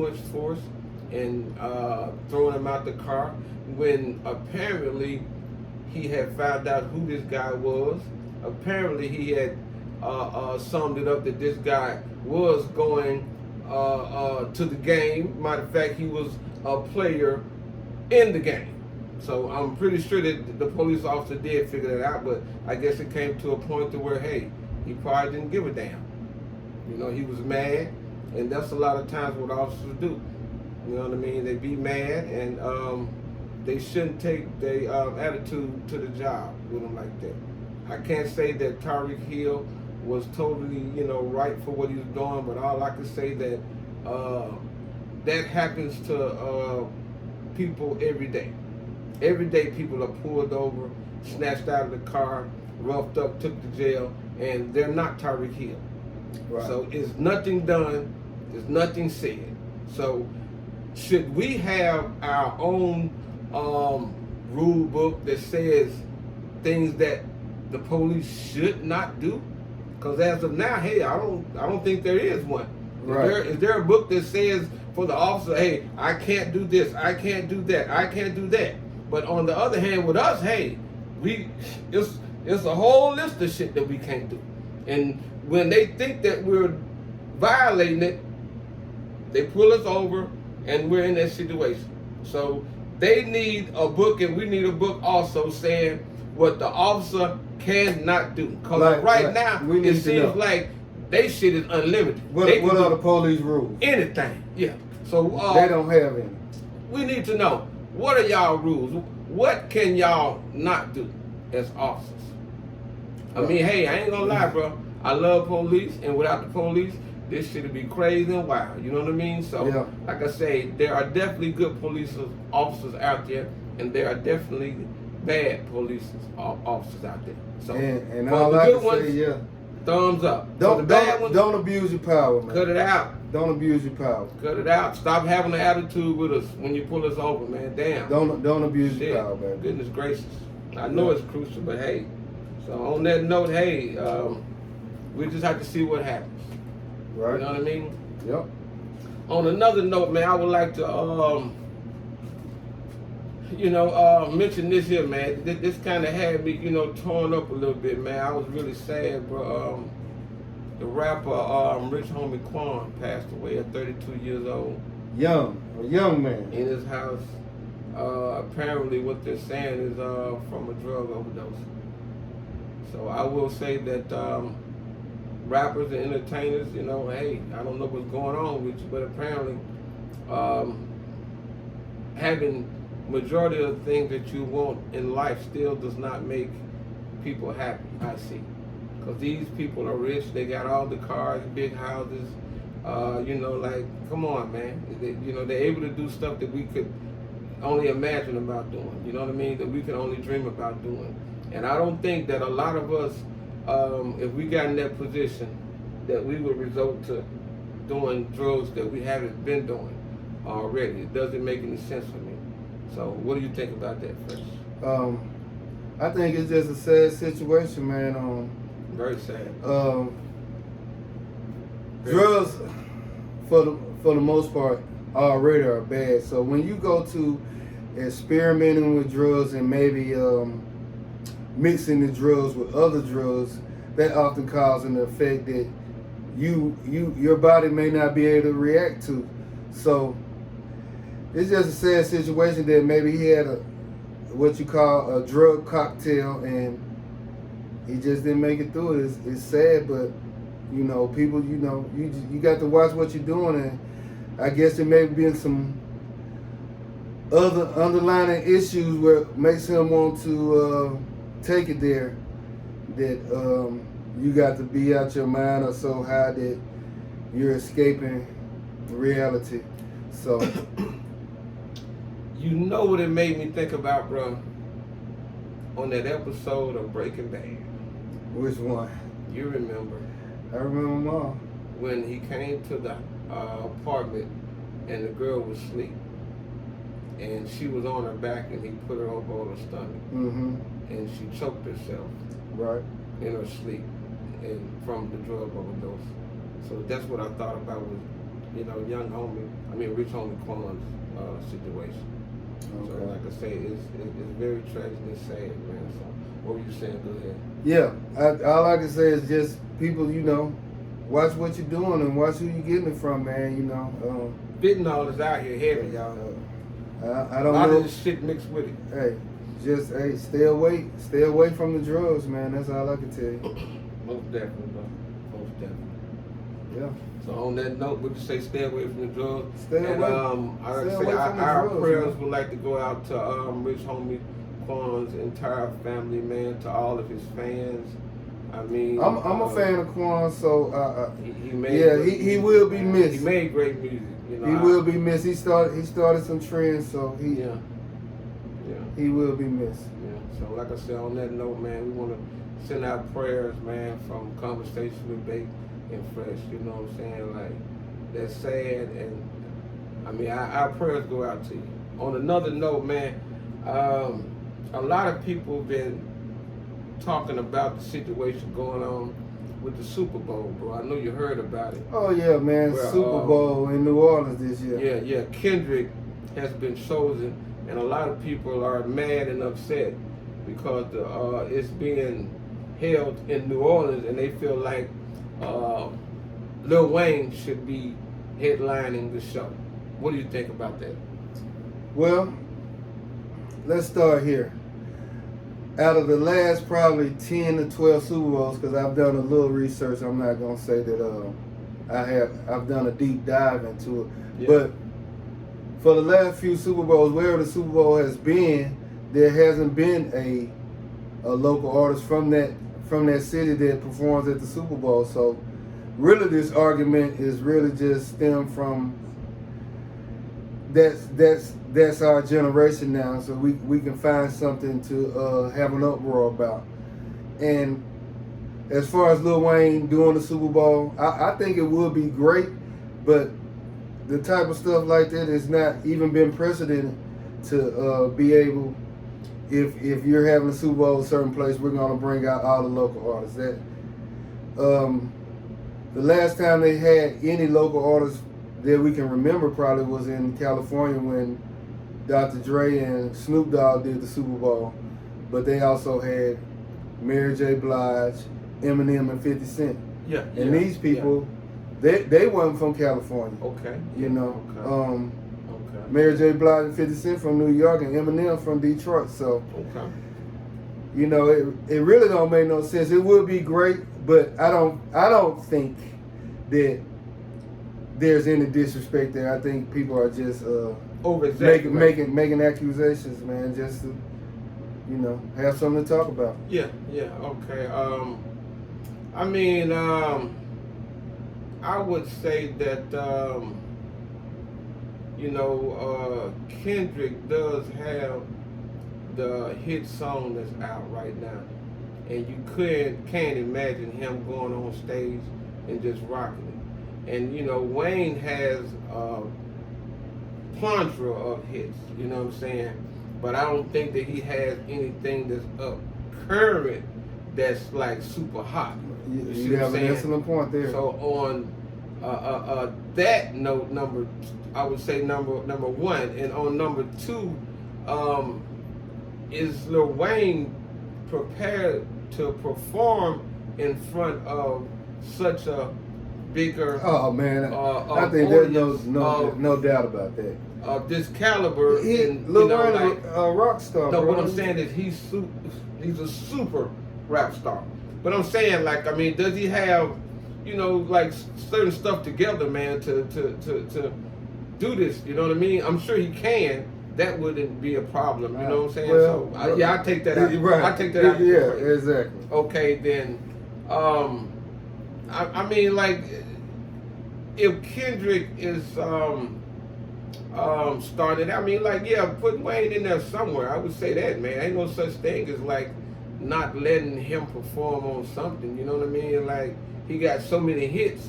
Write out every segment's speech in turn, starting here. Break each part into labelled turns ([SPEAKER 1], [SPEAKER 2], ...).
[SPEAKER 1] much force and throwing him out the car when apparently he had found out who this guy was. Apparently he had summed it up that this guy was going to the game. Matter of fact, he was a player in the game. So I'm pretty sure that the police officer did figure that out, but I guess it came to a point to where, hey, he probably didn't give a damn. You know, he was mad, and that's a lot of times what officers do. You know what I mean? They be mad, and they shouldn't take their attitude to the job with them like that. I can't say that Tyreek Hill was totally, you know, right for what he was doing, but all I can say that that happens to people every day. Every day people are pulled over, snatched out of the car, roughed up, took to jail, and they're not Tyreek Hill. Right. So it's nothing done, it's nothing said. So should we have our own rule book that says things that the police should not do? Because as of now, hey, I don't think there is one. Right. Is there a book that says for the officer, hey, I can't do this, I can't do that, I can't do that? But on the other hand, with us, hey, it's a whole list of shit that we can't do. And when they think that we're violating it, they pull us over and we're in that situation. So they need a book, and we need a book also saying what the officer cannot do. Because right now, it seems like they shit is unlimited.
[SPEAKER 2] What are the police rules?
[SPEAKER 1] Anything, yeah. So
[SPEAKER 2] they don't have any.
[SPEAKER 1] We need to know, what are y'all rules? What can y'all not do as officers? I mean, hey, I ain't gonna lie, bro. I love police, and without the police, this shit would be crazy and wild. You know what I mean? So, like I say, there are definitely good police officers out there, and there are definitely bad police officers out there. So,
[SPEAKER 2] and all I can say,
[SPEAKER 1] thumbs up.
[SPEAKER 2] Don't abuse your power, man.
[SPEAKER 1] Cut it out.
[SPEAKER 2] Don't abuse your power.
[SPEAKER 1] Cut it out. Stop having an attitude with us when you pull us over, man. Damn.
[SPEAKER 2] Don't abuse your power, man.
[SPEAKER 1] Goodness gracious. I know it's crucial, but hey. So on that note, hey, we just have to see what happens.
[SPEAKER 2] Right.
[SPEAKER 1] You know what I mean?
[SPEAKER 2] Yep.
[SPEAKER 1] On another note, man, I would like to, mention this here, man. This kind of had me, torn up a little bit, man. I was really sad, bro. The rapper Rich Homie Quan passed away at 32 years old.
[SPEAKER 2] A young man.
[SPEAKER 1] In his house. Apparently what they're saying is from a drug overdose. So I will say that rappers and entertainers, hey, I don't know what's going on with you, but apparently having majority of the things that you want in life still does not make people happy, I see. Because these people are rich, they got all the cars, big houses, come on, man. They're able to do stuff that we could only imagine about doing, you know what I mean? That we can only dream about doing. And I don't think that a lot of us, if we got in that position, that we would resort to doing drugs that we haven't been doing already. It doesn't make any sense for me. So what do you think about that, Fresh?
[SPEAKER 2] I think it's just a sad situation, man.
[SPEAKER 1] Very sad.
[SPEAKER 2] Drugs, for the most part, already are bad. So when you go to experimenting with drugs and maybe mixing the drugs with other drugs, that often causes an effect that your body may not be able to react to. So it's just a sad situation that maybe he had what you call a drug cocktail and he just didn't make it through it. It's sad, but people, you got to watch what you're doing, and I guess there may be some other underlying issues where it makes him want to take it there, that you got to be out your mind or so high that you're escaping reality. So
[SPEAKER 1] you know what it made me think about, bro? On that episode of Breaking Bad.
[SPEAKER 2] Which one?
[SPEAKER 1] You remember?
[SPEAKER 2] I remember them all.
[SPEAKER 1] When he came to the apartment and the girl was asleep, and she was on her back and he put her over on her stomach, and she choked herself in her sleep and from the drug overdose. So that's what I thought about young homie, Rich Homie Quan's situation. So
[SPEAKER 2] Okay.
[SPEAKER 1] like I say, it's very tragic and sad, man. So what were you saying? Go ahead.
[SPEAKER 2] Yeah, all I can say is just people, watch what you're doing and watch who you're getting it from, man.
[SPEAKER 1] Fentanyl is out here heavy, y'all.
[SPEAKER 2] I
[SPEAKER 1] A
[SPEAKER 2] don't
[SPEAKER 1] lot
[SPEAKER 2] know.
[SPEAKER 1] of this shit mixed with it.
[SPEAKER 2] Hey, stay away from the drugs, man. That's all I can tell you.
[SPEAKER 1] Most definitely, bro. Most definitely.
[SPEAKER 2] Yeah.
[SPEAKER 1] So on that note, would you say stay away from the drugs?
[SPEAKER 2] Stay
[SPEAKER 1] and,
[SPEAKER 2] away.
[SPEAKER 1] I
[SPEAKER 2] Stay
[SPEAKER 1] say
[SPEAKER 2] away
[SPEAKER 1] our,
[SPEAKER 2] from the
[SPEAKER 1] our
[SPEAKER 2] drugs,
[SPEAKER 1] prayers
[SPEAKER 2] man.
[SPEAKER 1] would like to go out to Rich Homie Quan's entire family, man, to all of his fans.
[SPEAKER 2] I'm a fan of Quan, so
[SPEAKER 1] he made
[SPEAKER 2] yeah,
[SPEAKER 1] great
[SPEAKER 2] he
[SPEAKER 1] music,
[SPEAKER 2] will be
[SPEAKER 1] man.
[SPEAKER 2] missed.
[SPEAKER 1] He made great music,
[SPEAKER 2] he will be missed. He started some trends, so
[SPEAKER 1] Yeah.
[SPEAKER 2] he will be missed.
[SPEAKER 1] Yeah. So like I said, on that note, man, we want to send out prayers, man, from Conversation with Bake and Fresh. You know what I'm saying? Like, that's sad, and our prayers go out to you. On another note, man, a lot of people have been talking about the situation going on with the Super Bowl, bro. I know you heard about it.
[SPEAKER 2] Oh yeah, man,
[SPEAKER 1] Well,
[SPEAKER 2] Super Bowl in New Orleans this year.
[SPEAKER 1] Yeah. Kendrick has been chosen, and a lot of people are mad and upset because it's being held in New Orleans, and they feel like Lil Wayne should be headlining the show. What do you think about that?
[SPEAKER 2] Well, let's start here. Out of the last probably 10 to 12 Super Bowls, because I've done a little research, I'm not gonna say that I've done a deep dive into it.
[SPEAKER 1] Yeah.
[SPEAKER 2] But for the last few Super Bowls, wherever the Super Bowl has been, there hasn't been a local artist from that city that performs at the Super Bowl. So really, this argument is really just stemmed from that's our generation now. So we can find something to have an uproar about. And as far as Lil Wayne doing the Super Bowl, I think it would be great, but the type of stuff like that has not even been precedented to be able. If you're having a Super Bowl in a certain place, we're gonna bring out all the local artists. That the last time they had any local artists that we can remember probably was in California when Dr. Dre and Snoop Dogg did the Super Bowl, but they also had Mary J. Blige, Eminem, and 50 Cent.
[SPEAKER 1] Yeah.
[SPEAKER 2] And these people, they wasn't from California.
[SPEAKER 1] Okay.
[SPEAKER 2] Okay.
[SPEAKER 1] Okay.
[SPEAKER 2] Mary J. Blige and 50 Cent from New York, and Eminem from Detroit. So,
[SPEAKER 1] Okay.
[SPEAKER 2] it really don't make no sense. It would be great, but I don't think that there's any disrespect there. I think people are just making accusations, man, just to have something to talk about.
[SPEAKER 1] Yeah. Okay. I would say that Kendrick does have the hit song that's out right now, and you can't imagine him going on stage and just rocking it. And Wayne has a plethora of hits, you know what I'm saying? But I don't think that he has anything that's up current that's like super hot.
[SPEAKER 2] You have an excellent point there.
[SPEAKER 1] So on that note, I would say number one, and on number two, is Lil Wayne prepared to perform in front of such a bigger?
[SPEAKER 2] Oh man, I think there's no doubt about that.
[SPEAKER 1] This caliber,
[SPEAKER 2] Lil Wayne, a rock star.
[SPEAKER 1] No,
[SPEAKER 2] bro.
[SPEAKER 1] what I'm saying is he's a super rap star. But I'm saying, does he have, certain stuff together, man, to do this? You know what I mean? I'm sure he can. That wouldn't be a problem. You know what I'm saying?
[SPEAKER 2] Well,
[SPEAKER 1] I take that out.
[SPEAKER 2] Right.
[SPEAKER 1] I take that out.
[SPEAKER 2] Yeah, exactly.
[SPEAKER 1] Okay, then, if Kendrick is started, put Wayne in there somewhere. I would say that, man. Ain't no such thing as not letting him perform on something. You know what I mean? Like, he got so many hits,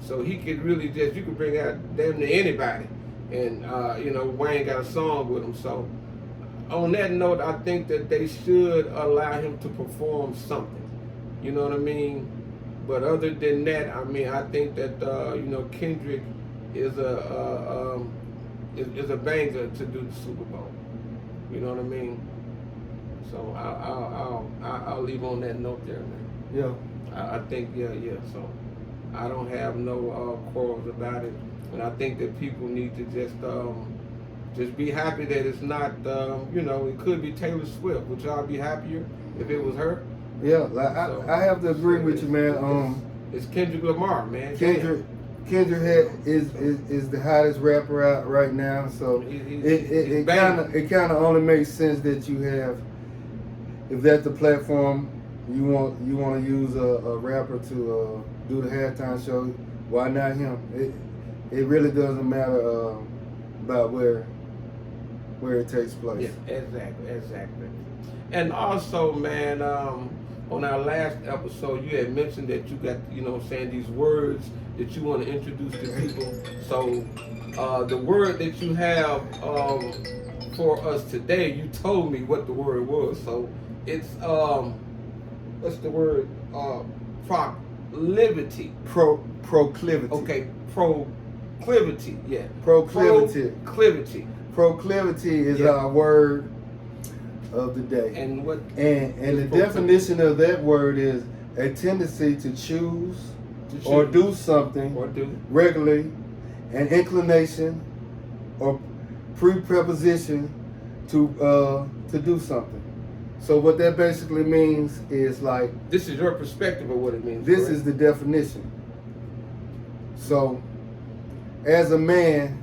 [SPEAKER 1] so he could really you could bring out damn near anybody, and Wayne got a song with him. So on that note, I think that they should allow him to perform something. You know what I mean? But other than that, I think that Kendrick is a banger to do the Super Bowl. You know what I mean? So I'll leave on that note there, man.
[SPEAKER 2] Yeah.
[SPEAKER 1] I think yeah. So I don't have no quarrels about it, and I think that people need to just be happy that it's not it could be Taylor Swift. Would y'all be happier if it was her?
[SPEAKER 2] Yeah, like I have to agree with you, man.
[SPEAKER 1] It's Kendrick Lamar, man.
[SPEAKER 2] Kendrick is the hottest rapper out right now, so it kind of only makes sense that you have, if that's the platform you want to use a rapper to do the halftime show, why not him? It really doesn't matter about where it takes place.
[SPEAKER 1] Yeah, exactly. And also, man, on our last episode, you had mentioned that you got, saying these words that you want to introduce to people. So, the word that you have for us today, you told me what the word was. So, it's what's the word? Proclivity.
[SPEAKER 2] Proclivity.
[SPEAKER 1] Okay, proclivity. Yeah.
[SPEAKER 2] Proclivity.
[SPEAKER 1] Proclivity.
[SPEAKER 2] Proclivity is our word of the day.
[SPEAKER 1] And what?
[SPEAKER 2] And the definition of that word is a tendency to choose or do something regularly, an inclination or preposition to do something. So what that basically means is like,
[SPEAKER 1] this is your perspective of what it means.
[SPEAKER 2] This
[SPEAKER 1] correct?
[SPEAKER 2] is the definition. So as a man,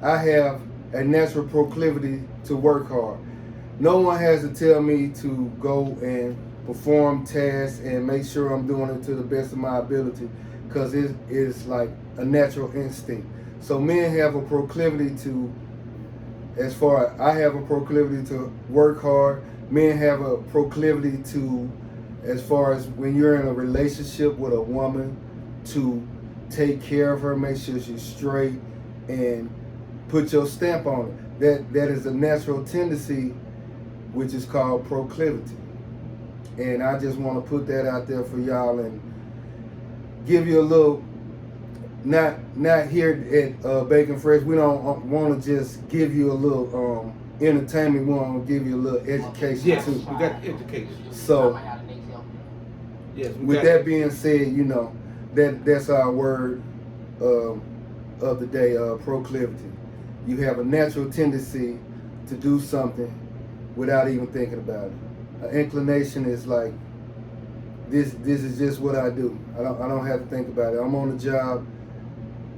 [SPEAKER 2] I have a natural proclivity to work hard. No one has to tell me to go and perform tasks and make sure I'm doing it to the best of my ability, because it is like a natural instinct. So men have a proclivity to, I have a proclivity to work hard. Men have a proclivity to, as far as when you're in a relationship with a woman, to take care of her, make sure she's straight, and put your stamp on it. That is a natural tendency, which is called proclivity. And I just want to put that out there for y'all and give you a little, not here at Bacon Fresh, we don't want to just give you a little entertainment, we want to give you a little education
[SPEAKER 1] yes,
[SPEAKER 2] too.
[SPEAKER 1] We got education.
[SPEAKER 2] So,
[SPEAKER 1] yes,
[SPEAKER 2] with that being said, that's our word of the day, proclivity. You have a natural tendency to do something without even thinking about it. An inclination is like, this is just what I do. I don't have to think about it. I'm on the job,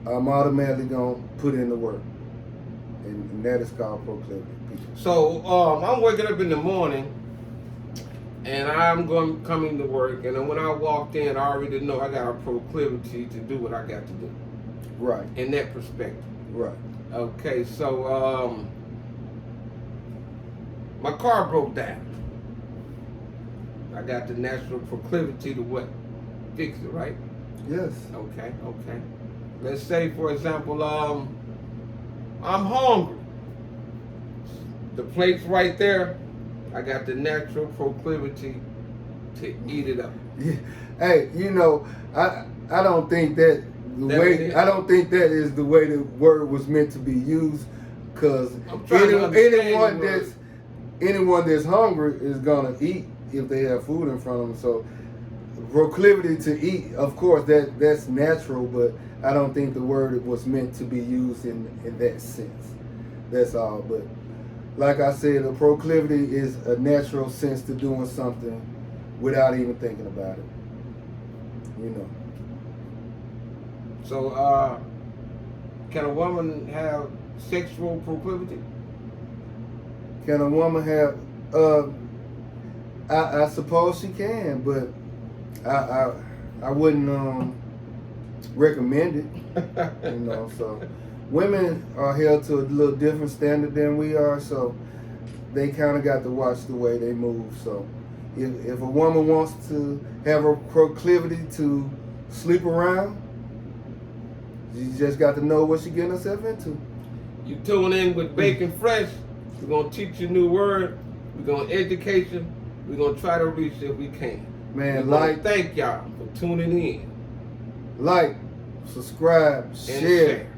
[SPEAKER 2] I'm automatically gonna put in the work. And that is called proclivity.
[SPEAKER 1] So I'm waking up in the morning and I'm coming to work, and then when I walked in, I already know I got a proclivity to do what I got to do.
[SPEAKER 2] Right.
[SPEAKER 1] In that perspective.
[SPEAKER 2] Right.
[SPEAKER 1] Okay, so my car broke down. I got the natural proclivity to what? Fix it, right?
[SPEAKER 2] Yes.
[SPEAKER 1] Okay. Let's say, for example, I'm hungry. The plate's right there. I got the natural proclivity to eat it up.
[SPEAKER 2] Yeah. Hey, I don't think that I don't think that is the way the word was meant to be used, because anyone that's hungry is gonna eat if they have food in front of them. So proclivity to eat, of course, that's natural, but I don't think the word was meant to be used in that sense. That's all. But like I said, a proclivity is a natural sense to doing something without even thinking about it.
[SPEAKER 1] So, can a woman have sexual proclivity?
[SPEAKER 2] Can a woman have? I suppose she can, but I wouldn't recommend it. So women are held to a little different standard than we are, so they kind of got to watch the way they move. So if a woman wants to have a proclivity to sleep around, you just got to know what she's getting herself into.
[SPEAKER 1] You tune in with Bacon Fresh. We're going to teach you a new word. We're going to educate you. We're going to try to reach if we can.
[SPEAKER 2] Man,
[SPEAKER 1] thank y'all for tuning in.
[SPEAKER 2] Like, subscribe, share.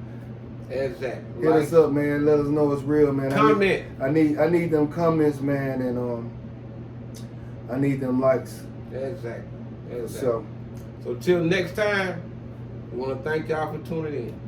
[SPEAKER 1] Exactly.
[SPEAKER 2] Hit us up, man. Let us know it's real, man.
[SPEAKER 1] Comment.
[SPEAKER 2] I need them comments, man, and I need them likes.
[SPEAKER 1] Exactly.
[SPEAKER 2] So
[SPEAKER 1] till next time, we want to thank y'all for tuning in.